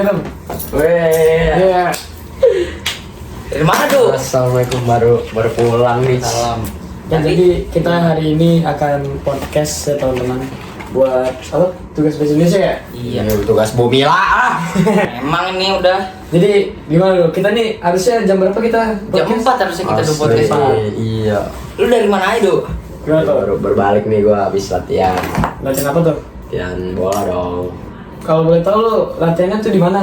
Assalamualaikum. Weh. Iya. Dari mana tuh? Assalamualaikum, baru pulang nih. Salam. Ya, jadi kita hari ini akan podcast ya teman-teman. Buat apa? Tugas bahasa Indonesia ya? Iya. Tugas Bumila ah. Emang ini udah Jadi gimana dulu? Kita nih harusnya jam berapa kita jam 4 harusnya kita udah podcast. Iya. Lu dari mana aja, Do? Gimana tuh? Baru berbalik nih gua habis latihan. Latihan apa tuh? Latihan bola dong. Kalau boleh tahu lu latihannya tuh di mana?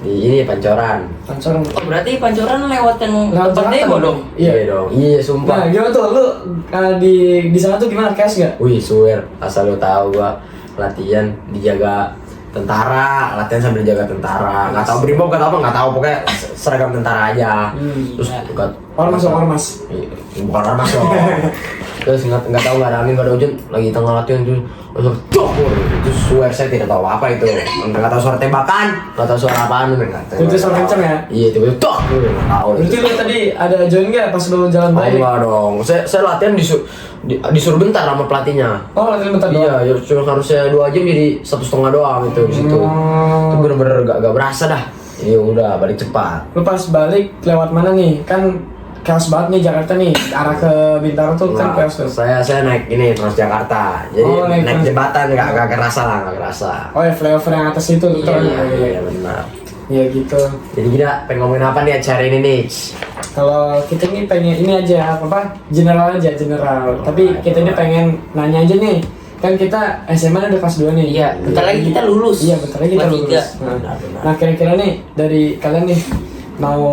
Di ini Pancoran. Pancoran. Oh, berarti pancoran lewat yang Lewat tempat Jakarta demo dong? dong? Iya. dong. Iya, Nah, sumpah. gimana tuh lu di sana tuh gimana? Cash gak? Wih, swear, asal lu tahu gua latihan dijaga tentara, latihan sambil jaga tentara. Nggak tahu brimob, nggak tahu pokoknya seragam tentara aja. Terus bukan Ormas. bukan ormas dong. Terus nggak tahu, nggak ada angin, nggak ada hujan, lagi tengah latihan tuh langsung terus swear saya tidak tahu apa itu, nggak tahu suara tembakan, nggak tahu suara apaan, nggak tahu. Itu suara kenceng ya? Iya, tiba-tiba nggak tahu. Berarti lu tadi ada join gak pas lu jalan Oh, balik? enggak dong, saya latihan disuruh bentar sama pelatihnya. Oh, latihan bentar doang? Iya, ya cuma harusnya 2 jam jadi 1,5 doang itu di situ. Itu bener-bener gak berasa dah. Ya udah balik cepat. Lu pas balik lewat mana nih? Kan chaos banget nih Jakarta nih, arah ke Bintaro tuh kan Nah, chaos tuh. saya naik ini Transjakarta. Jadi Oh, naik naik Trans- jembatan nggak kerasa lah, nggak kerasa. Oh ya, flyover yang atas itu tuh. Iya benar. Iya gitu. Jadi kita pengen ngomongin apa nih acara ini nih? Kalau kita nih pengen ini aja apa? General aja, general. Tapi kita ini pengen nanya aja nih. Kan kita SMA udah kelas 2 nih. Iya, bentar lagi kita lulus. Iya, bentar lagi kita Kelas lulus. tiga. Nah, kira-kira nih dari kalian nih mau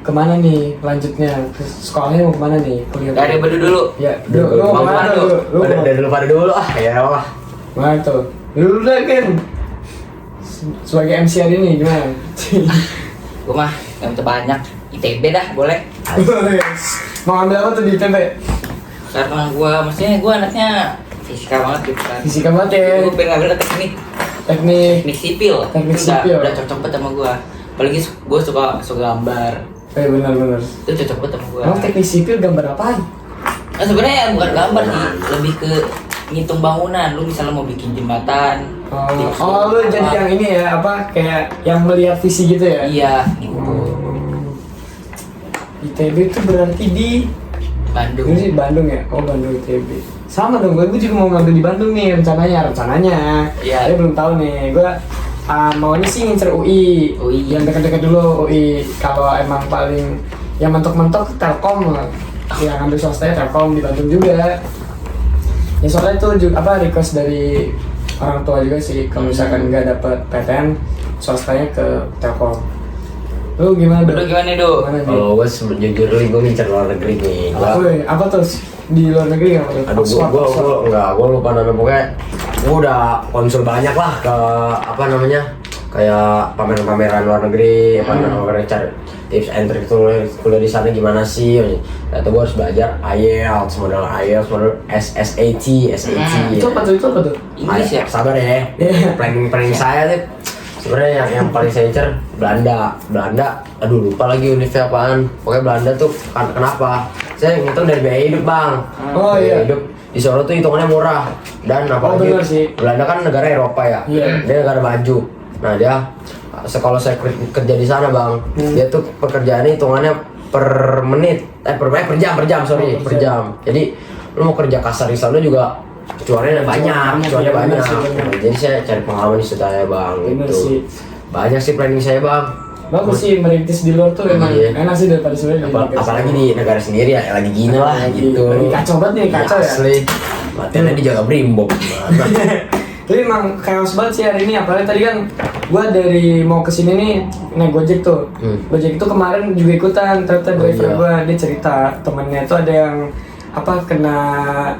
kemana nih lanjutnya? Sekolahnya mau kemana nih? Kuliah? Dari Bedu dulu. Ya, Dulu, lu mau Bang kemana Pandu. dulu? Lu mau- Dari dulu pada dulu ah, ya Allah. Mana tuh? Lu deh kan sebagai MC hari ini gimana? Gua mah yang terbanyak ITB dah, boleh. Mau ambil apa tuh di ITB? Karena maksudnya gua anaknya fisika banget gitu kan. Fisika banget ya. Gua pengen ngambil teknik Teknik. sipil. Teknik Itu sipil. udah cocok banget sama gua. Apalagi gua suka gambar. Benar-benar. Itu cocok banget sama gua. Emang teknik sipil gambar apaan? Nah, sebenarnya bukan gambar sih, lebih ke ngitung bangunan. Lu misalnya mau bikin jembatan. Oh, lu jadi yang ini ya, apa kayak yang melihat visi gitu ya? Iya, gitu. ITB itu berarti di Bandung. ini sih Bandung ya? Oh, Bandung ITB. Sama dong, gue juga mau ngambil di Bandung nih rencananya. Iya. Saya belum tahu nih, gue maunya sih ngincer UI. UI. Yang dekat-dekat dulu UI. Kalau emang paling yang mentok-mentok Telkom lah. Yang ngambil swasta Telkom di Bandung juga. Ya soalnya itu juga apa request dari orang tua juga sih. Kalau misalkan nggak dapet PTN, swastanya ke Telkom. Lu gimana Lu dong? gimana, Do? Gimana nih? Kalau gue jujur nih, gue ngincer luar negeri nih. Apa tuh di luar negeri apa tuh? Aduh, gue lupa namanya, pokoknya gue udah konsul banyak lah ke apa namanya, kayak pameran-pameran luar negeri, pameran cari tips and trick tuh kuliah di sana gimana sih. Atau gue harus belajar IELTS, model SAT. Itu apa tuh? Inggris ya? Sabar ya. Planning saya tuh sebenarnya yang paling saya incer Belanda. Aduh lupa lagi univnya apaan. Pokoknya Belanda tuh kenapa? Saya ngitung dari biaya hidup, Bang. Oh, Biaya iya. hidup di Solo tuh hitungannya murah. Dan apalagi bener sih. Belanda kan negara Eropa ya. Iya. Dia negara maju. Nah, dia kalau saya kerja di sana, Bang, dia tuh pekerjaannya hitungannya per menit, per jam, Oh, per jam. Jadi lu mau kerja kasar di sana juga cuannya banyak. Bener sih, bener. Jadi saya cari pengalaman di situ ya, Bang. Bener Gitu. sih. Banyak sih planning saya, Bang. Bagus sih merintis di luar tuh emang Iya. enak sih daripada sebenarnya. Apalagi di negara sendiri ya, lagi gini lah gitu. Lagi kacau banget nih, kacau ya. Asli. Latihannya dijaga brimob. Tapi emang chaos banget sih hari ini, apalagi tadi kan gua dari mau kesini nih naik Gojek tuh. Gojek itu kemarin juga ikutan, ternyata driver iya. gua dia cerita temennya tuh ada yang apa kena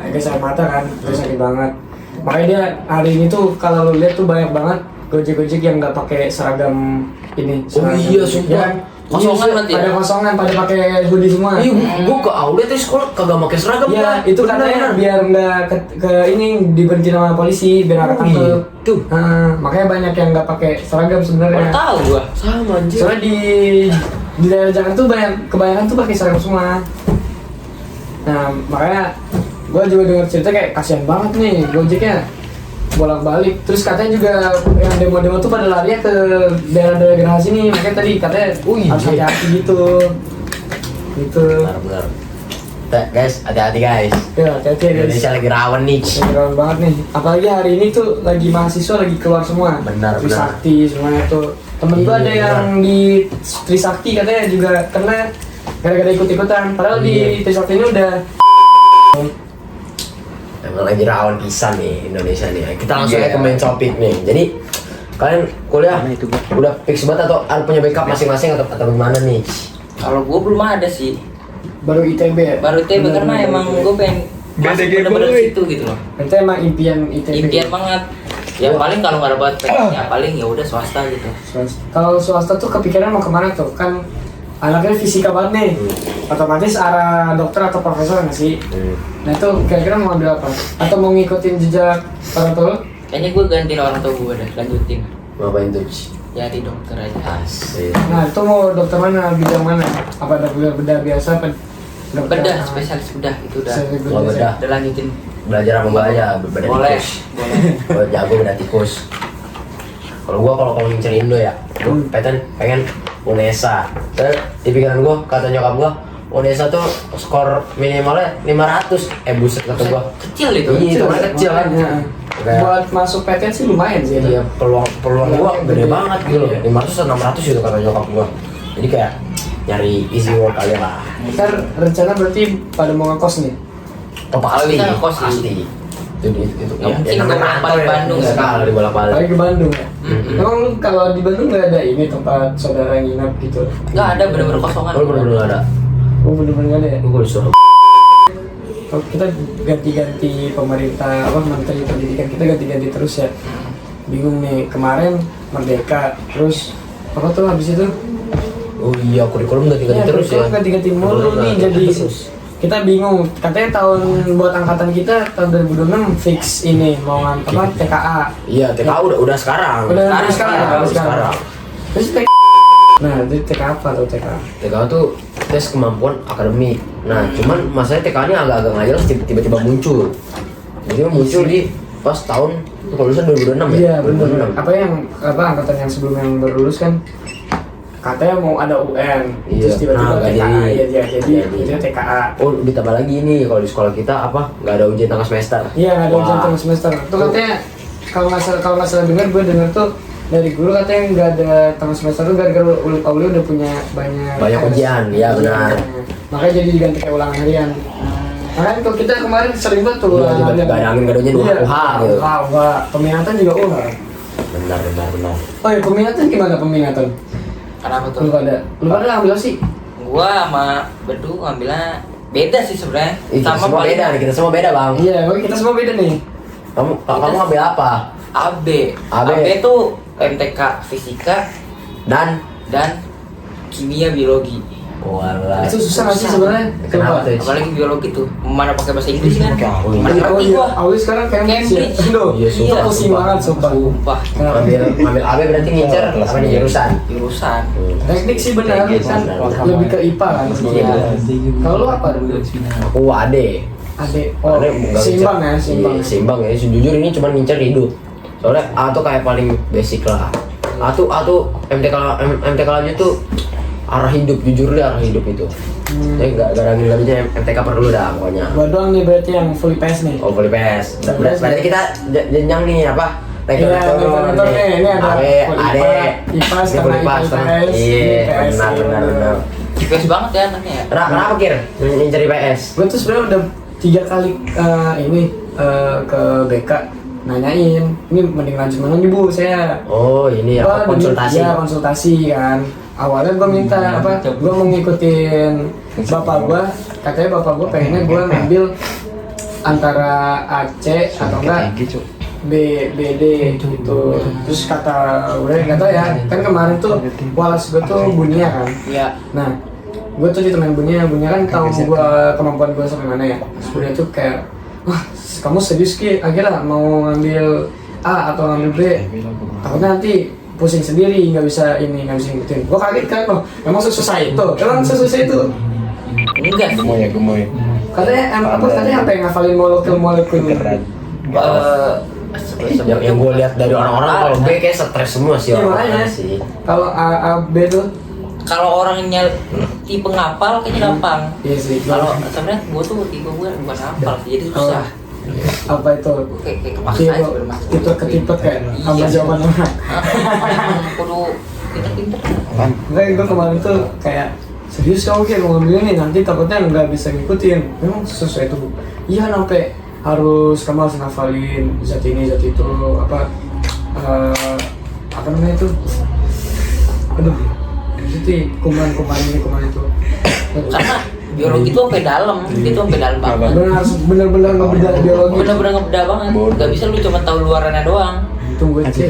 gas air mata kan, terus sakit banget. Makanya dia hari ini tuh kalau lu lihat tuh banyak banget Gojek yang nggak pakai seragam ini. Oh seragam. iya, sumpah. Ya kan? Kosongan Iya, berarti ya? pada kosongan, pada pakai hoodie semua. Iya, gua ke outlet di sekolah kagak pakai seragam. Iya, Bang. itu Bener, katanya bener. biar nggak ke ini diberhenti sama polisi, biar nggak ketangkep. Gitu. Makanya banyak yang nggak pakai seragam Baru sebenarnya. tahu gua. Sama anjir. Soalnya di daerah Jakarta tuh kebanyakan tuh pakai seragam semua. Nah, makanya gue juga dengar cerita kayak kasihan banget nih Gojeknya. bolak-balik. Terus katanya juga yang demo-demo tuh pada lari ke daerah-daerah gerah sini, makanya tadi katanya harus hati-hati gitu. Gitu. Benar. Guys, hati-hati guys. Ya, hati-hati ya, guys. Indonesia lagi rawan nih. Lagi rawan banget nih. Apalagi hari ini tuh lagi mahasiswa lagi keluar semua. Benar. Trisakti semuanya tuh. Temen gua ada yang di Trisakti katanya juga kena gara-gara ikut-ikutan. Padahal di Trisakti ini udah Emang lagi rawan pisan nih Indonesia nih. Kita langsung aja ke main topik nih. Jadi kalian kuliah udah fix banget atau punya backup masing-masing atau gimana nih? Kalau gue belum ada sih. baru ITB ya? Baru ITB karena emang gue pengen masuk bener-bener situ gitu loh. Itu emang impian ITB. Impian banget. Ya paling kalau nggak dapat ya paling ya udah swasta gitu. Kalau swasta tuh kepikiran mau kemana tuh? Kan anaknya fisika banget nih. Otomatis arah dokter atau profesor nggak sih? Nah itu kira-kira mau ambil apa? Atau mau ngikutin jejak orang tua? Kayaknya gue gantiin orang tua gue deh, lanjutin. Ngapain tuh? Jadi dokter aja. Asik. Nah itu mau dokter mana? Bidang mana? Apa dokter bedah biasa? Apa dokter Bedah, spesialis bedah itu udah. spesialis Oh, bedah. Udah lanjutin. Belajar apa gua aja? Bedah Boleh, tikus. boleh. Gua jago bedah tikus. Kalau ngincer Indo ya, gua pengen Unesa. Terus di pikiran gua kata nyokap gua, Unesa tuh skor minimalnya 500. Buset kata gua. Kecil itu. Iya, itu kan kecil kan. Makanya. Kayak- Buat masuk PTN sih lumayan sih. Iya, peluang gua gede banget gitu loh. 500 atau 600 gitu kata nyokap gua. Jadi kayak nyari easy work kali lah. Ntar rencana berarti pada mau ngekos nih? Oh, pasti. Kita ngekos sih. Pasti. Itu Nggak mungkin namanya gua rantau bolak-balik Bandung ya. Sekali di bolak-balik. Lagi ke Bandung ya? Mm-mm. Emang lu kalau di Bandung nggak ada ini tempat saudara nginap gitu? Nggak ada bener-bener kosongan. Lu bener-bener nggak ada. Oh bener-bener nggak ada ya? Lu disuruh. Kalau kita ganti-ganti pemerintah, apa menteri pendidikan kita ganti-ganti terus ya. Bingung nih, kemarin Merdeka, terus apa tuh habis itu? Oh iya, kurikulum ganti-ganti terus ya. kurikulum ganti-ganti mulu nih jadi kita bingung. Katanya tahun buat angkatan kita tahun 2026 fix ini mau apa TKA. Iya, TKA udah sekarang. Udah sekarang. Sekarang. Terus nah, itu TKA apa tuh TKA? TKA tuh tes kemampuan akademik. Nah, cuman masalahnya TKA-nya agak-agak nggak jelas tiba-tiba muncul. Jadi muncul di pas tahun kalau lulusan 2026 ya. Iya benar. Apa yang angkatan yang sebelum yang baru lulus kan katanya mau ada UN, Iya. terus tiba-tiba Nah, nggak TKA, jadi. jadi Nggak jadi. itu TKA. Oh, ditambah lagi nih kalau di sekolah kita nggak ada ujian tengah semester. Iya nggak ada Wah. ujian tengah semester. Tuh katanya kalau nggak salah dengar gue dengar tuh dari guru katanya nggak ada tengah semester tuh gara-gara Uli udah punya banyak ujian, iya benar. Makanya jadi diganti kayak ulangan harian. Makanya kalau kita kemarin sering banget tuh Iya, ulangan juga harian. nggak ada angin, nggak ada hujan, Iya. UH gitu. Peminatan juga Benar. Oh ya peminatan gimana peminatan? Kenapa Lu tuh? pada ambil sih? Gua sama Bedu ngambilnya beda sih sebenarnya. Kita semua paling beda nih, kita semua beda bang. Iya, kita semua beda nih. Kamu ngambil apa? AB. AB. AB tuh MTK fisika Dan dan kimia biologi. walah. Itu susah nggak sih sebenarnya? Kenapa tuh? Apalagi biologi tuh. Mana pakai bahasa Inggris kan? Oh, iya. Mana ngerti iya, gua. Awis sekarang Cambridge ya. Cambridge. Aduh, Iya, itu sumpah, pusing sumpah. banget sumpah. Sumpah. Ngambil AB berarti ngincer apa nih jurusan? Jurusan. Teknik sih benar Teknik, kan benar. lebih ke IPA kan. Iya. Kalau lu apa dulu? Aku AD. Adek. Oh, Karena nggak seimbang ngincer- ya, seimbang. Iya, seimbang ya. Jujur ini cuma ngincer hidup. Soalnya A tuh kayak paling basic lah. A tuh MTK aja tuh arah hidup, jujur deh arah hidup itu. Jadi nggak ada bisa MTK perlu dah pokoknya. Gua doang nih berarti yang fully pass nih. Oh, volley PS. Berarti kita jenjang nih apa? Iya, rektor nih, ini ada AD, IPAS karena IPS. Iya, benar. IPS banget ya anaknya ya. Kenapa Kir? Ngincer IPS? Gue tuh sebenarnya udah 3 kali ke BK nanyain, ini mending lanjut mana nih Bu saya. Oh, ini apa Gua konsultasi? Iya, konsultasi kan. Awalnya gue minta gue mau ngikutin bapak gue, katanya bapak gue pengennya gue ngambil antara AC atau enggak BD gitu. Terus kata udah nggak tahu ya, kan kemarin tuh walas gue tuh Bunia kan. Iya. Nah, gue tuh ditemenin Bunia kan tahu gue kemampuan gue sampai mana ya. Terus Bunia tuh kayak, wah kamu serius Ki, akhirnya mau ngambil A atau ngambil B, takutnya nanti pusing sendiri, nggak bisa ngikutin. Gue kaget kan, loh emang sesusah itu? Emang sesusah itu? Enggak sih. Katanya katanya apa yang ngafalin molekul Eh, Yang gue lihat dari orang-orang kalau B kayak stres semua sih Iya, orang-orang makanya. sih. Kalau A B tuh Kalau orangnya tipe ngapal kayaknya gampang. iya sih. Kalau sebenarnya gue tuh tipe gue bukan ngapal sih, jadi susah. Apa itu? Kayak kepaksa Iya, aja sebenarnya. tipe ketipet kayak Iya. sama jawaban orang. Emang kudu pinter-pinter. Enggak, gue kemarin tuh kayak serius kamu kayak mau ngambil ini nanti takutnya nggak bisa ngikutin. Memang sesuai itu. Iya sampai harus kamu harus ngafalin zat ini zat itu apa namanya itu? Aduh, itu kuman itu. Karena biologi itu sampai dalam, itu sampai dalam banget. Bener harus bener-bener ngebedah biologi. Bener-bener ngebedah banget. Gak bisa lu cuma tahu luarannya doang. Tunggu C.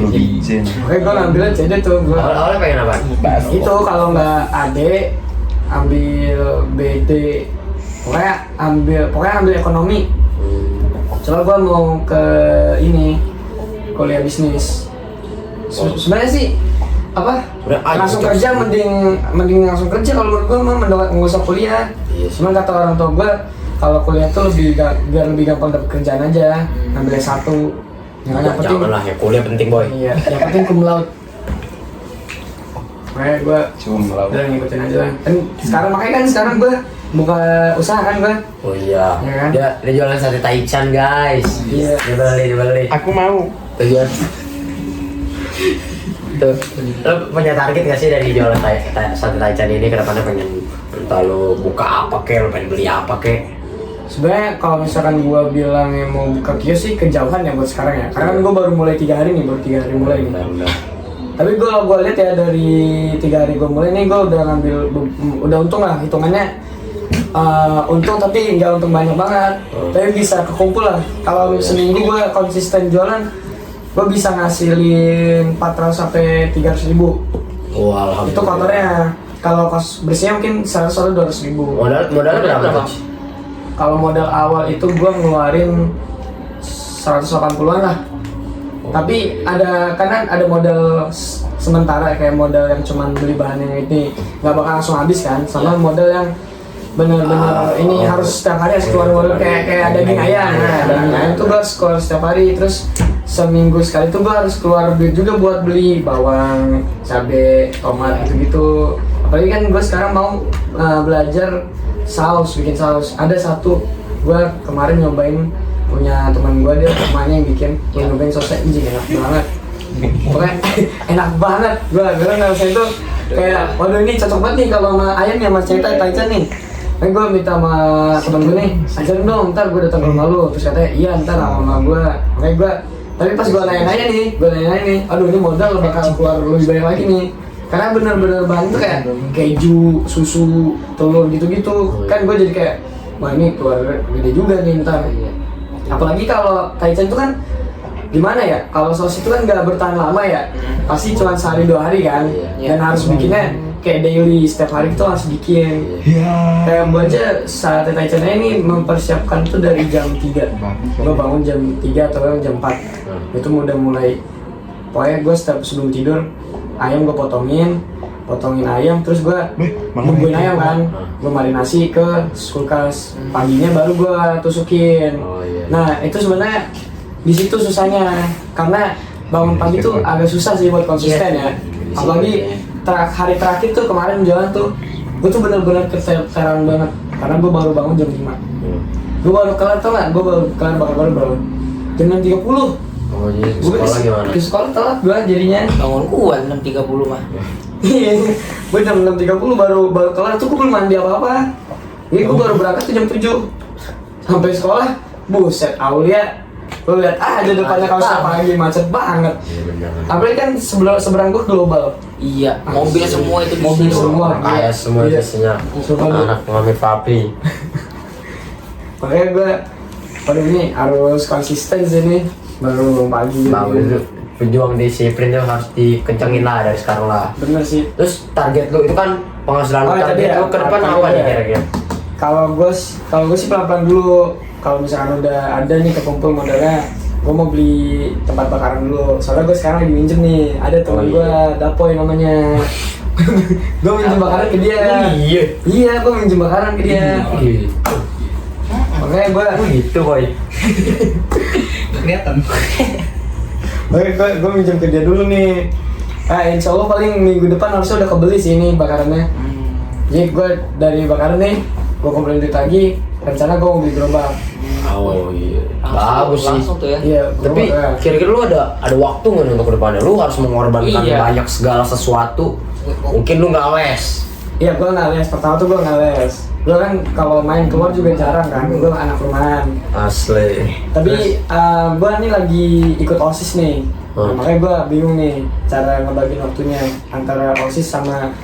Oke, gue ngambilnya C deh tuh. Gua Awalnya pengen apa? itu kalau nggak AD ambil BD. Pokoknya ambil ekonomi. Soalnya gue mau ke ini kuliah bisnis. Sebenarnya sih apa? Langsung kerja mending langsung kerja kalau menurut gue mah nggak usah kuliah. Iya. Cuman kata orang tua gue kalau kuliah tuh biar lebih gampang dapet kerjaan aja. Ambil S1. Yang penting Jangan lah, ya kuliah penting boy. iya, yang penting cum laude. Makanya gue udah ngikutin aja lah. Kan sekarang gue buka usaha kan gue. Oh iya. Iya kan? Dia jualan sate Taichan guys. Iya. Dibeli. Aku mau. Tujuan. Tuh. Lo punya target gak sih dari jualan sate Taichan ini? Kedepannya pengen entah lo buka apa kek, lo pengen beli apa kek? Sebenarnya kalau misalkan gue bilang yang mau buka kios sih kejauhan ya buat sekarang ya. Karena kan gue baru mulai 3 hari nih, baru 3 hari mulai nih. Benar. Tapi gue lihat ya dari 3 hari gue mulai nih gue udah ngambil udah untung lah hitungannya. Untung tapi nggak untung banyak banget. Tapi bisa kekumpul lah. Kalau seminggu gue konsisten jualan, gue bisa ngasilin 400 sampai 300 ribu. Oh, alhamdulillah. Itu kotornya. Kalau kos bersihnya mungkin 100 atau 200 ribu. Modalnya berapa tuh? Kalau modal awal itu gue ngeluarin 180-an lah. Tapi ada modal sementara kayak modal yang cuman beli bahan yang ini nggak bakal langsung habis kan, sama modal yang bener-bener ini harus setiap hari harus keluar modal kayak daging ayam. Nah, daging ayam tuh gue harus keluar setiap hari, terus seminggu sekali tuh gue harus keluar duit juga buat beli bawang, cabai, tomat gitu-gitu. Apalagi kan gue sekarang mau belajar bikin saus. Ada satu gue kemarin nyobain punya teman gue, dia rumahnya yang bikin, gue nyobain sausnya anjing enak banget. Pokoknya enak banget. Gue nggak usah itu kayak waduh ini cocok banget nih kalau sama ayam ya, mas cerita Taichan nih. Kan gue minta sama temen gue nih, ajarin dong, ntar gue datang ke rumah lu. Terus katanya iya ntar sama gue. Makanya gue, tapi pas gue nanya-nanya nih, aduh ini modal bakal keluar lebih banyak lagi nih. Karena bener-bener bahan tuh kayak keju, susu, telur gitu-gitu. Kan gue jadi kayak, wah ini keluar gede juga nih ntar. Apalagi kalau Taichan itu kan gimana ya, kalau saus itu kan nggak bertahan lama ya, pasti cuma sehari 2 hari kan, dan harus bikinnya kayak daily, setiap hari itu harus bikin. Kayak gue aja saat Taichan ini mempersiapkan tuh dari jam 3. Gue bangun jam 3 atau jam 4. Itu udah mulai, pokoknya gue setiap sebelum tidur ayam gue potongin ayam, terus gue bumbuin ayam kan, gue marinasi ke kulkas, paginya baru gue tusukin. Nah itu sebenarnya di situ susahnya, karena bangun pagi tuh agak susah sih buat konsisten ya. Apalagi hari terakhir tuh kemarin jualan tuh, gue tuh bener-bener keteteran banget, karena gue baru bangun jam 5. Gue baru kelar tau gak, gue baru kelar baru bangun jam 6.30. Oh jadi sekolah gimana? Di sekolah telat gue jadinya. Bangun kuat 6.30 mah. Iya, gue jam 6.30 baru kelar tuh, gue belum mandi apa-apa. Jadi gue baru berangkat tuh jam 7. Sampai sekolah, buset, Aulia. Lo lihat aja depannya kalau setiap pagi macet banget. Iya benar. Apalagi kan seberang gue global. Iya, mobil semua itu di Mobil sini. semua. Kayak semua Iya. isinya Semua. anak pengambil papi. Makanya gue, waduh ini harus konsisten sih nih. Baru pagi. Bagus itu pejuang disiplin tuh harus dikencengin lah dari sekarang lah. Bener sih. Terus target lu itu kan penghasilan lu, Oh, tadi target ya, lu ke depan tadi apa nih ya. kira-kira? Kalau gue sih pelan-pelan dulu. Kalau misalkan udah ada nih kekumpul modalnya, gue mau beli tempat bakaran dulu. Soalnya gue sekarang lagi minjem nih, ada teman Oh, gue, iya. Dapoy namanya. Gue minjem bakaran ke dia. Iya. Iya, gue minjem bakaran ke dia. Gitu. Makanya gue Oh gitu boy. kelihatan. Gue minjem ke dia dulu nih. Insya Allah paling minggu depan harusnya udah kebeli sih ini bakarannya. Jadi gue dari bakaran nih, gue kumpulin duit lagi. Rencana gue mau beli gerobak. Oh iya, bagus sih. Langsung tuh ya. Iya, Tapi kira-kira lu ada waktu nggak nih untuk kedepannya? Lu harus mengorbankan Iya. banyak segala sesuatu. Mungkin lu nggak les. Iya, gue nggak les. Pertama tuh gue nggak les. Gue kan kalau main keluar juga jarang kan. Gue anak rumahan. Asli. Tapi gue nih lagi ikut OSIS nih. Nah, makanya gue bingung nih cara ngebagiin waktunya antara OSIS sama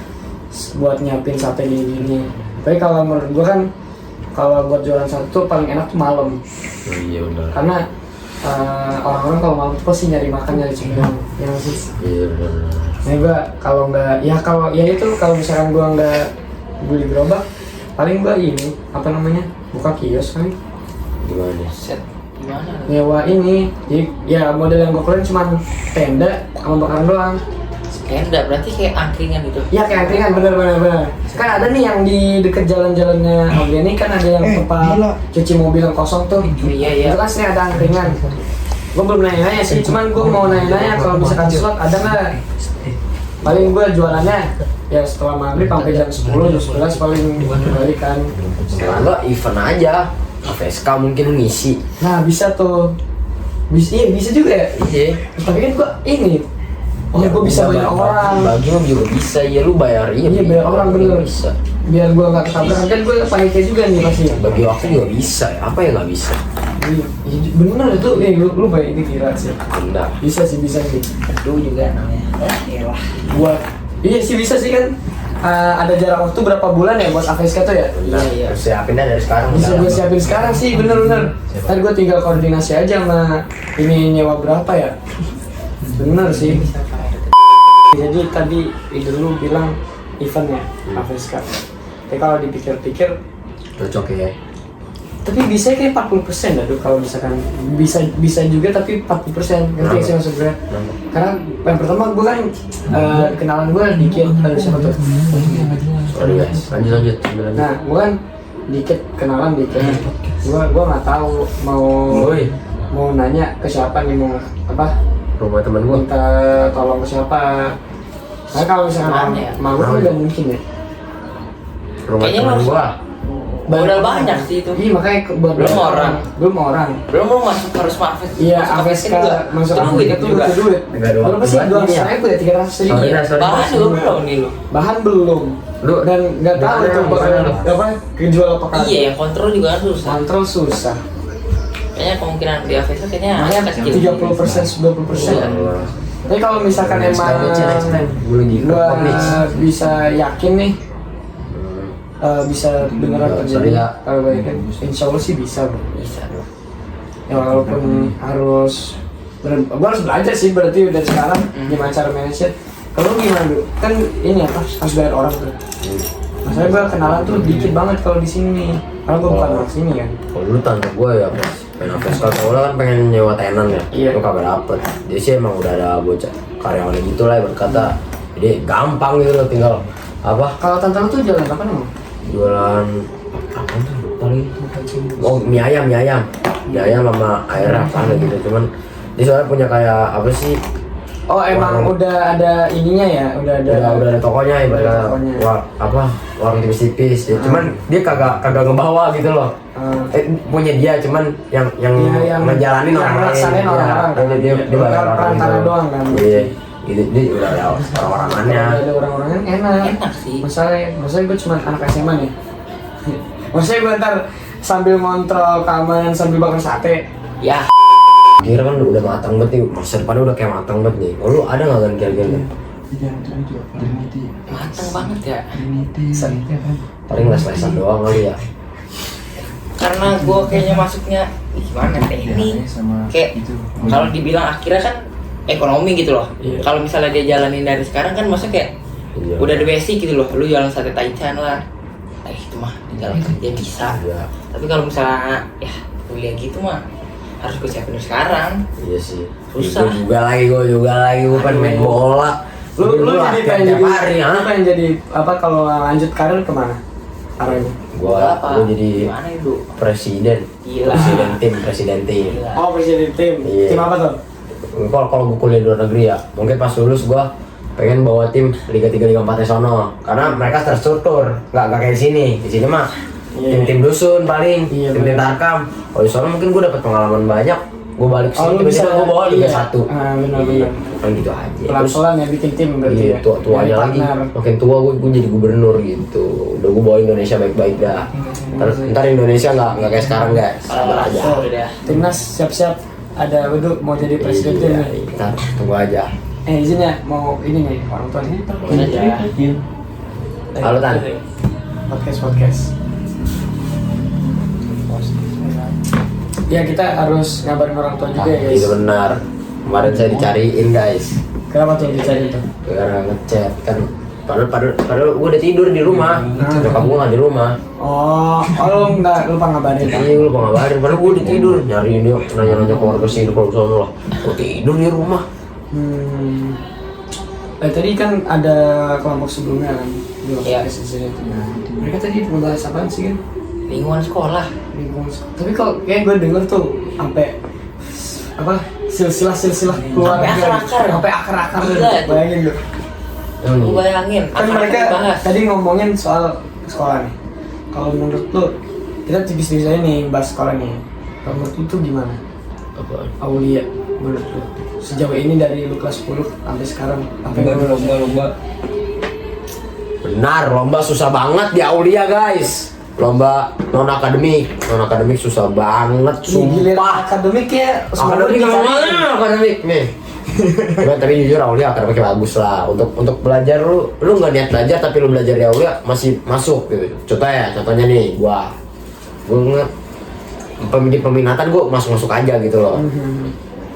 buat nyiapin sate gini-gini. Tapi kalau menurut gue kan kalau buat jualan sate tuh paling enak tuh malam. Iya benar. Karena orang-orang kalau malam tuh pasti nyari makan, nyari cemilan. Ya nggak sih. Iya benar. Nah gue kalau misalkan gue nggak beli gerobak, paling gue ini apa namanya buka kios kan, Gimana? Set gimana? nyewa ini. Jadi ya model yang gue keluarin cuma tenda sama bakaran doang. Tenda berarti kayak angkringan gitu. Ya kayak angkringan, bener. Kan ada nih yang di deket jalan-jalannya organik kan ada yang tempat cuci mobil yang kosong tuh. Iya. Itu kan sini ada angkringan. Gue belum nanya-nanya sih, cuman gue mau nanya-nanya kalau misalkan slot ada nggak? Paling gue jualannya ya setelah maghrib sampai jam 10, jam 11 paling balik kan. Sekarang enggak event aja. AFSK mungkin lu ngisi. Nah bisa tuh, bisa juga ya. Iya. Tapi kan gue ini, gue bisa bayar orang. Bagi lu juga bisa, ya lu bayar Iya, bayar orang, bener. Bisa. Biar gue nggak ketabrakan, kan gue panitia juga nih pasti. Bagi waktu juga bisa ya. Apa yang nggak bisa? Iya, bener itu, lu bayar ini kira sih. Benar. Bisa sih. Aduh juga namanya. Yalah. Buat, iya sih bisa sih kan. Ada jarak waktu berapa bulan ya buat AFSK tuh ya? Iya. Siapin dah dari sekarang. Bisa gue Udah. siapin sekarang sih, bener. Ntar gue tinggal koordinasi aja sama ini nyewa berapa ya. Bener sih. Jadi tadi ide lu bilang event ya, AFSK. Tapi kalau dipikir-pikir, Cocok ya. tapi bisa kayak 40% dah tuh kalau misalkan bisa juga tapi 40%. Ngerti sih maksud gue? Karena yang pertama gue kan kenalan gue dikit. Siapa tuh? Sorry guys. Lanjut. Nah, gue kan kenalan dikit. Gue nggak tahu Woi. mau nanya ke siapa nih, mau apa? Rumah teman gua. Minta tolong ke siapa? Nah kalau misalkan Mana ya? mau kan nggak mungkin ya. Rumah Kayaknya teman harus- gua. Modal banyak sih itu. Iya makanya buat Belum orang. Belum Belum masuk harus masuk. Iya, AFSK masuk duit AFSK itu itu juga. butuh duit. Enggak doang. Berapa sih? Bahan ini ya? 200.000 ya? 300.000 Sorry ya? dah, sorry. Bahan juga belum nih lu. Bahan belum. Lu- Dan nggak tahu gimana itu yang bakal gimana lu? apa kejual apa kagak. Iya, yang kontrol juga kan susah. Kontrol susah. Kayaknya kemungkinan di AFSK kayaknya Makanya kecil. 30%, 20%. Iya. Tapi kalau misalkan Next emang time. Gua lagi ke gua komik. bisa yakin nih bisa beneran Sorry terjadi ya. kalau baiknya, insya Allah sih bisa bro. Bisa. Ya walaupun harus gua harus belajar sih berarti dari sekarang gimana cara manage. Kalau lu gimana dulu? Kan ini apa harus bayar orang tuh. Masalahnya gua kenalan tuh dikit banget kalau di sini. Karena gua bukan orang sini kan. Kalau lu tanya gua ya pas pengen AFSK, soalnya kan pengen nyewa tenan ya. Iya. Lu kagak dapet. Dia sih emang udah ada bocah karyawan gitu lah berkata. Jadi gampang gitu loh, tinggal apa? Kalau tante lu tuh jalan apa emang? Jualan apa tuh lupa lagi. Oh mie ayam sama air apa gitu, cuman dia soalnya punya kayak apa sih, Oh emang Warung. udah ada ininya ya, udah udah ada tokonya Udah ada ibaratnya tokonya. warung tipis-tipis ya. Cuman dia kagak ngebawa gitu loh. Punya dia, cuman yang Iya, yang ngejalanin yang ngelaksanain orang-orang kan. dia bayar orang Perantara gitu. doang kan. Iya gitu, dia udah ada orang-orangannya. Kalau ada orang-orangnya enak. Enak sih. Masalahnya gue cuma anak SMA nih. Maksudnya gue ntar sambil ngontrol keamanan sambil bakar sate. Ya. Kira kan udah matang banget nih, masa depannya udah kayak matang banget nih. Oh, lu ada nggak kan kira-kira? Matang banget ya. Paling les-lesan doang kali ya. Karena gue kayaknya masuknya gimana teknik. Kayak kalau dibilang akhirnya kan ekonomi gitu loh. Iya. Kalau misalnya dia jalanin dari sekarang kan maksudnya kayak Iya. udah ada basic gitu loh. Lu jualan sate taichan lah. Itu mah tinggal kerja bisa. Iya. Tapi kalau misalnya ya kuliah gitu mah harus gue siapin dari sekarang. Iya sih. Susah. Gue juga lagi, gue pengen main bola. Lu jadi pengen tiap jadi hari, lu pengen jadi apa kalau lanjut karir kemana arahnya? Gue Gua jadi Gimana itu? presiden. Gila. Presiden tim. Gila. Oh, presiden tim. Iya. Tim apa tuh? Kalau gue kuliah di luar negeri ya, mungkin pas lulus gue pengen bawa tim Liga 3 Liga 4 sono, karena mereka terstruktur, nggak kayak di sini mah tim-tim dusun paling, Iya, tim-tim bener. tarkam. Kalau di sono mungkin gue dapat pengalaman banyak, gue balik Oh, sini lu tiba-tiba bisa- gue bawa Liga iya. 1. Benar-benar. Kan gitu aja. Pelan-pelan ya bikin tim berarti Iya, ya. tua-tuanya Dari lagi, partner. makin tua gue jadi gubernur gitu. Udah gue bawa Indonesia baik-baik dah. Ntar Indonesia nggak kayak sekarang guys, sabar aja. Oh, udah. Timnas siap-siap ada Widu mau jadi presiden tim Iya, nih. kita tunggu aja. Izin ya mau ini nih orang tuanya. Tungguin aja. Halo, Tan. Podcast. Ya kita harus ngabarin orang tua juga ya guys. Itu benar. Kemarin saya dicariin guys. Kenapa tuh dicari tuh? Gara ngechat kan. Padahal gue udah tidur di rumah. Nyokap gue nggak di rumah. Oh lu nggak lupa ngabarin kan? Iya, lu mau ngabarin. Padahal gue udah tidur. Nyariin dia, nanya-nanya keluarga sini kalau sono lah. Gue tidur di rumah. Tadi kan ada kelompok sebelumnya kan di Iya. podcast di sini tuh. Mereka tadi membahas apaan sih kan? Lingkungan sekolah. Lingkungan sekolah. Tapi kalau kayak gue denger tuh sampai apa silsilah keluar Sampai akar-akar. sampai akar-akar Gila itu. bayangin lu. Lu bayangin, Kan akar-akar mereka dibahas. tadi ngomongin soal sekolah nih. Kalau menurut lu kita tipis-tipis aja nih bahas sekolah nih. Kalau menurut lu tuh gimana? Apaan? Aulia menurut lu sejauh ini dari lu kelas 10 sampai sekarang apa yang lu lomba. Benar, lomba susah banget di Aulia guys. Lomba non akademik susah banget, Gilir sumpah. akademik ya Akademik mana akademik nih. Tapi jujur Aulia akademiknya bagus lah. Untuk belajar lu nggak niat belajar tapi lu belajar di Aulia masih masuk gitu. Contohnya nih gua peminatan gua masuk aja gitu loh.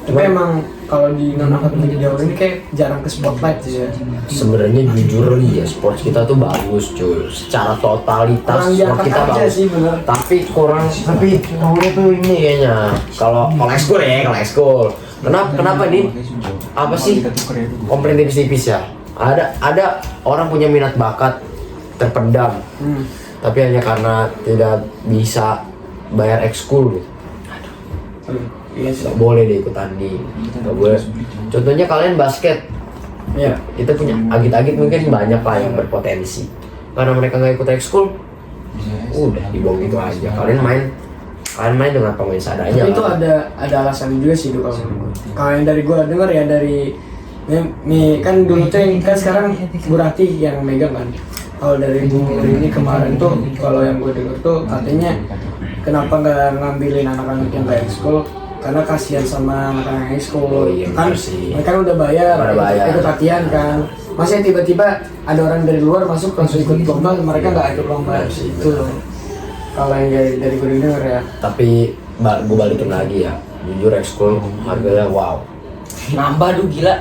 Tapi emang kalau di non akademik di Jawa ini kayak jarang ke spotlight sih ya. Sebenarnya jujur ya sport kita tuh bagus cuy. Secara totalitas Kurang sport diangkat kita aja bagus. sih bener. Tapi Aulia tuh ini kayaknya. Kalau ekskul. Kenapa nih? Apa sih? Komplain tipis-tipis ya. Ada orang punya minat bakat terpendam, tapi hanya karena tidak bisa bayar ekskul gitu. Iya sih. Nggak boleh deh ikut tanding. Nggak boleh. Contohnya kalian basket, Iya. kita punya agit-agit mungkin banyak lah yang berpotensi. Karena mereka nggak ikut ekskul, udah dibuang gitu aja. Kalian main dengan pemain seadanya. Tapi itu lah. ada alasan juga sih kalau kalau yang dari gua denger ya dari nih kan dulu tuh yang kan sekarang Bu Rati yang megang kan. Kalau dari Bu ini kemarin tuh kalau yang gua denger tuh katanya kenapa nggak ngambilin anak-anak yang nggak ekskul karena kasihan sama anak-anak yang ekskul. Oh iya, Kan bener sih. mereka udah bayar, Udah bayar. ikut latihan kan. Masa tiba-tiba ada orang dari luar masuk langsung ikut lomba, mereka nggak ikut lomba itu. Kalau yang dari gue denger ya. Tapi gue balikin lagi ya, jujur ekskul harganya wow. Nambah tuh gila.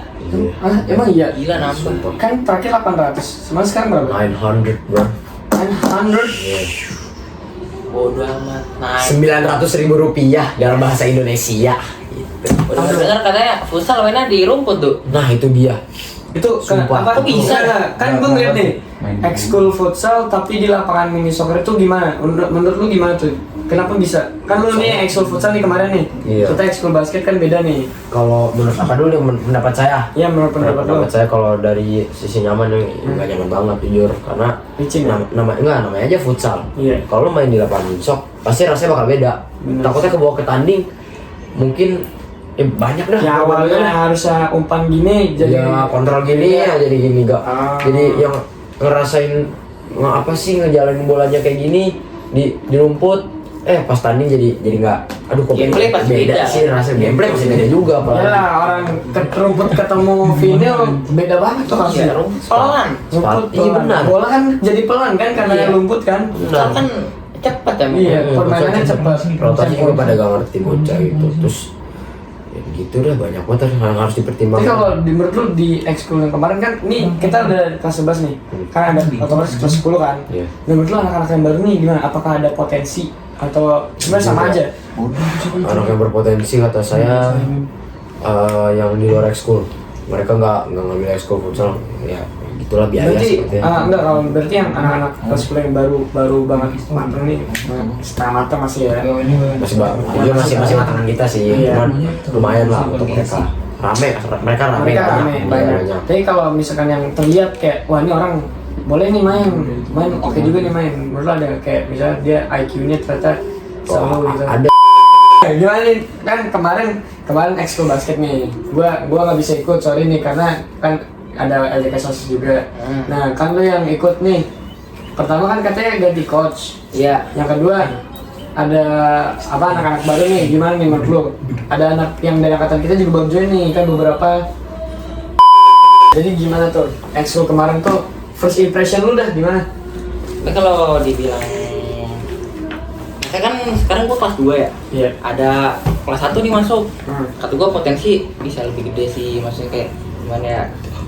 Ah, emang iya? Gila nambah. Kan terakhir 800, semua sekarang berapa? 900 bro. 900? Bodoh amat. Nah, 900.000 rupiah dalam bahasa Indonesia. Gitu. udah dengar katanya futsal mainnya di rumput tuh. Nah itu dia. Itu Sumpah. apa Kok bisa? Kan gue ngeliat nih, ekskul futsal tapi di lapangan mini soccer itu gimana? Menurut lu gimana tuh? Kenapa bisa? Kan lu nih ekskul futsal nih kemarin nih, Iya. kita ekskul basket kan beda nih. Kalau menurut apa dulu yang pendapat saya? Iya menurut pendapat lu. Pendapat saya kalau dari sisi nyaman nggak nyaman banget jujur karena Licin ya? namanya aja futsal. Iya. Kalau lu main di lapangan sok pasti rasanya bakal beda. Bener. Takutnya kebawa ke tanding mungkin banyak dah. Ya awalnya harusnya umpan gini jadi ya kontrol gini ya jadi gini gak. Ah. Jadi yang ngerasain apa sih ngejalanin bolanya kayak gini di rumput pas tanding jadi nggak aduh kok Gameplay pasti beda. sih rasanya gameplay pasti beda juga Ya apalagi. lah orang ke rumput ketemu vinyl beda banget tuh Iya, rasanya. rumput pelan. Rumput Iya, pelan. benar. Bola kan jadi pelan kan karena Iya. rumput kan. Futsal kan cepet ya. Iya, permainannya cepat. Rotasi juga pada gak ngerti bocah itu terus ya gitu dah banyak banget yang harus Tapi dipertimbangkan. kalau menurut lu di ekskul yang kemarin kan, nih kita udah kelas 11 nih, kan ada otomatis kelas 10 kan. Iya. Menurut lu anak-anak yang baru nih gimana? Apakah ada potensi atau sebenarnya sama aja? Anak yang berpotensi kata saya yang di luar ekskul mereka nggak ngambil ekskul futsal, ya gitulah biaya Berarti seperti enggak, kalau berarti yang anak-anak kelas 10 yang baru banget matang nih, setengah matang masih ya. masih matang kita sih, Iya. cuman lumayan lah untuk mereka mereka rame Mereka rame banyak. Tapi kalau misalkan yang terlihat kayak wah ini orang boleh nih main oke juga nih main. Menurut lo ada kayak misalnya dia IQ-nya ternyata selalu gitu. Ada. Gimana nih? Kan kemarin ekskul basket nih. Gua nggak bisa ikut, sorry nih karena kan ada LJK sosis juga. Nah, kan lo yang ikut nih. Pertama kan katanya ganti coach. Iya. Yang kedua ada apa anak-anak baru nih, gimana nih menurut lo? Ada anak yang dari angkatan kita juga baru join nih, kan beberapa. Jadi gimana tuh? Ekskul kemarin tuh first impression lu dah gimana? Tapi kalau dibilang, saya kan sekarang gua kelas 2 ya. Iya. Ada kelas 1 nih masuk. Kata gua potensi bisa lebih gede sih, maksudnya kayak gimana ya?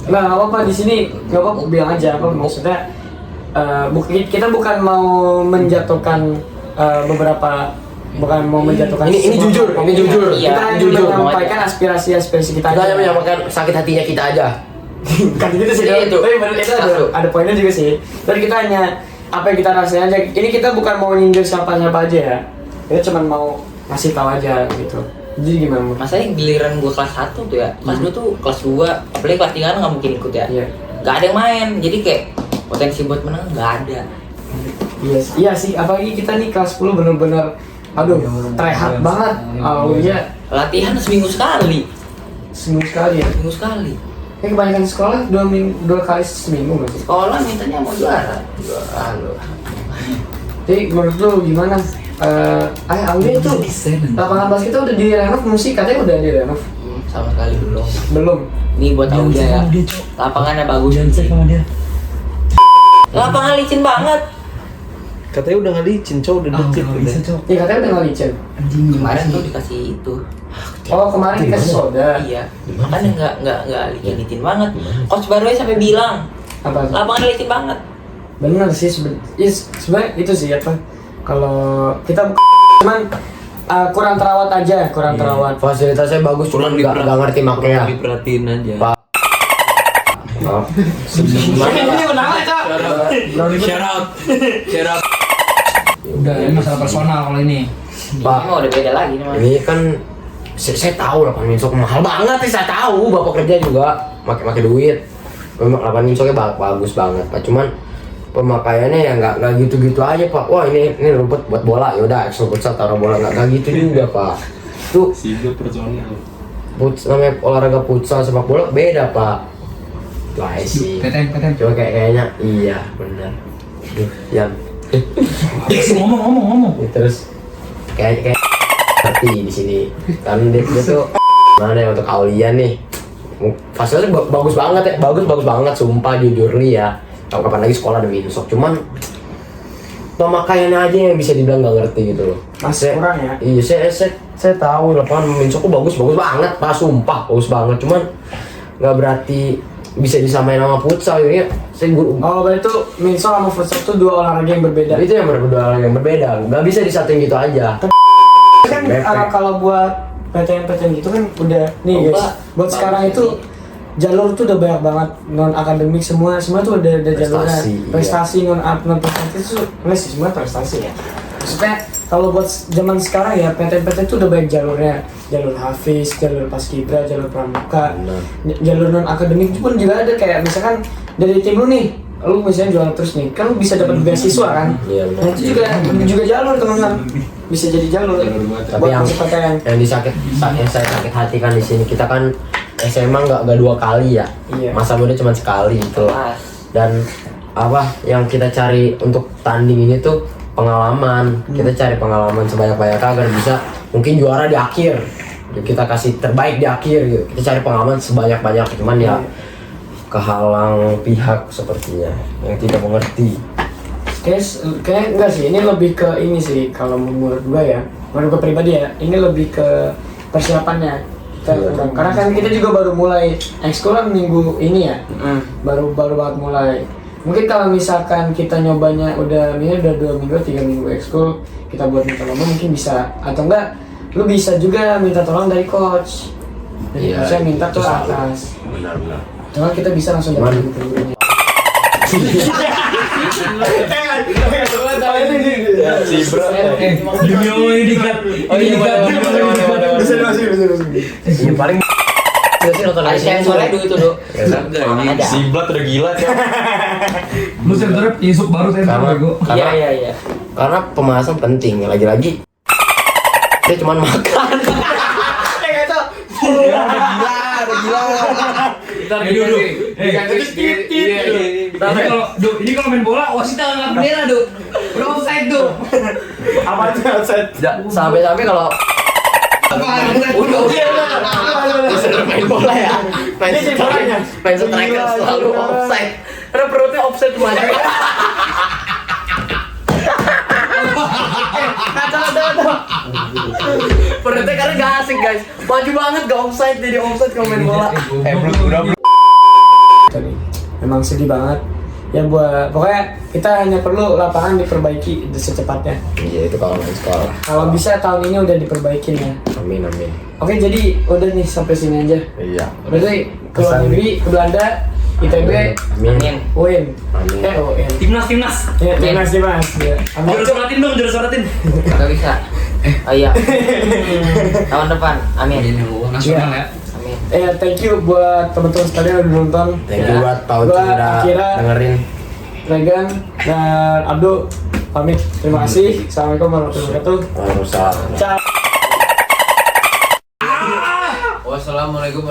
Nah, nggak apa-apa di sini, nggak apa-apa bilang aja apa maksudnya. Kita bukan mau menjatuhkan beberapa, bukan mau menjatuhkan. Ini jujur, ini jujur. Iya, Kita hanya jujur. menyampaikan aspirasi kita Kita hanya aja. menyampaikan sakit hatinya kita aja. Kan gitu sih, Iya, itu. tapi bener itu ada poinnya juga sih. Dan kita hanya apa yang kita rasain aja. Ini kita bukan mau nyindir siapa-siapa aja ya. Kita cuma mau ngasih tahu aja gitu. Jadi gimana? Mun? Masanya giliran gua kelas 1 tuh ya, kelas 2 tuh kelas 2, apalagi kelas 3 kan nggak mungkin ikut ya. Iya. Gak ada yang main, jadi kayak potensi buat menang nggak ada. Iya sih, apalagi kita nih kelas 10 bener-bener aduh, try-hard banget. Oh iya, Latihan seminggu sekali, seminggu sekali ya. seminggu sekali. Kayak kebanyakan sekolah 2 kali seminggu nggak sih? Sekolah mintanya mau juara. Halo. Jadi menurut lu gimana? Aulia itu lapangan basket kita udah direnov, musik katanya udah direnov. Sama sekali belum. Belum. Ini buat Aulia ya. Lapangannya bagus. Lapangan licin banget. Katanya udah nggak licin, cowok udah deket udah. Ya katanya udah nggak licin. Kemarin tuh dikasih itu. Oh kemarin dikasih soda. Iya. Makanya nggak licin banget. Coach baru sampai bilang Apa? lapangan licin banget. Bener sih sebenarnya itu sih apa? Kalau kita cuman kurang terawat aja, kurang terawat. Fasilitasnya bagus, cuman nggak ngerti makanya. Diperhatiin aja. Pak. Oh. Ini benar Cok. Shout out. Udah ini masalah personal kalau ini. Pak. Ini mah udah beda lagi nih Mas. Ini kan saya tahu lapangan minsok mahal banget nih, saya tahu bapak kerja juga pakai duit. Memang lapangan minsoknya bagus banget Pak, cuman pemakaiannya ya nggak gitu-gitu aja Pak. Wah ini rumput buat bola, yaudah ekskul futsal taruh bola, nggak gitu juga Pak. Tuh namanya olahraga futsal sepak bola beda Pak. Itu aja sih. PTN. Coba kayaknya iya benar. Duh, yang Ngomong. terus kayak ngerti di sini kan dia tuh mana ya untuk Aulia nih fasilitasnya bagus banget ya, bagus banget sumpah jujur nih ya. Kapan lagi sekolah ada minsok, cuman pemakaiannya aja yang bisa dibilang nggak ngerti gitu loh. Masih kurang ya? Iya, saya tahu lapangan minsok tuh bagus banget Pak, sumpah bagus banget, cuman nggak berarti bisa disamain sama futsal ya. Saya Oh berarti itu minsok sama futsal itu dua olahraga yang berbeda. itu yang berbeda, nggak bisa disatuin gitu aja. Kan Bebek. kalau buat PTN gitu kan udah nih guys. Buat sekarang itu jalur tuh udah banyak banget, non akademik semua tuh udah jalurnya. Prestasi, iya. Prestasi non prestasi itu enggak sih, semua prestasi ya. Maksudnya kalau buat zaman sekarang ya PTN itu udah banyak jalurnya, jalur hafiz, jalur paskibra, jalur pramuka, jalur non akademik pun juga ada, kayak misalkan dari tim lu nih, lu misalnya juara terus nih, kan lu bisa dapat beasiswa kan? Iya, benar. Nah itu juga jalur teman-teman, bisa jadi jalur. Tapi Buat yang masuk PTN. yang saya sakit hati kan di sini, kita kan SMA nggak 2 kali ya, Iya. masa muda cuma sekali gitu. Kelas. Dan apa yang kita cari untuk tanding ini tuh pengalaman. Kita cari pengalaman sebanyak-banyaknya agar bisa mungkin juara di akhir. Kita kasih terbaik di akhir gitu. Kita cari pengalaman sebanyak-banyak, cuman ya kehalang pihak sepertinya yang tidak mengerti. Kayak enggak sih, ini lebih ke ini sih kalau menurut gua ya, menurut gua pribadi ya, ini lebih ke persiapannya kita kurang. Karena kan kita juga baru mulai ekskul kan minggu ini ya, baru banget mulai. Mungkin kalau misalkan kita nyobanya udah 2 minggu, 3 minggu ekskul, kita buat minta lomba mungkin bisa, atau enggak lu bisa juga minta tolong dari coach. Jadi Iya, saya minta itu ke selalu. atas. Benar. Cuma kita bisa langsung Cuman- dapetin gurunya. Si bro. Demi Allah ini dikat. Oh iya, boleh. Bisa masih. Yang paling sih nonton Ada sensornya dulu itu, Dok. Ada. Si Blat udah gila kan. Lu sensornya insuk baru sensor Karena- bego. Iya. karena pemanasan penting. Lagi-lagi dia cuma makan. Ntar dulu. Ini kalau main bola wasit nggak bendera, Duk. Udah offside, Duk. Apa tuh offset? Sampai-sampai kalau disuruh main bola ya, main striker selalu offside. Karena perutnya offside maju. Perutnya karena gak asik guys, maju banget gak offside, jadi offside kalau main bola. Tadi memang sedih banget. Ya buat pokoknya kita hanya perlu lapangan diperbaiki secepatnya. Iya itu kalau main sekolah. Kalau bisa tahun ini udah diperbaikin ya. Amin. Oke, jadi udah nih sampai sini aja. Iya. Berarti ke luar negeri, ke Belanda, ITB, Amin. UIN. Amin. UIN. Timnas. Ya, Timnas. Ya. Amin. Jurus suratin. Kagak bisa. Oh iya. Tahun depan. Amin. Ini nasional ya. Amin. Thank you buat teman-teman sekalian yang udah nonton. Thank you buat Pak Uci Buat udah Akira, dengerin. Regan, dan Abdul pamit. Terima kasih. Assalamualaikum warahmatullahi wabarakatuh. Waalaikumsalam. Ciao. Wassalamualaikum.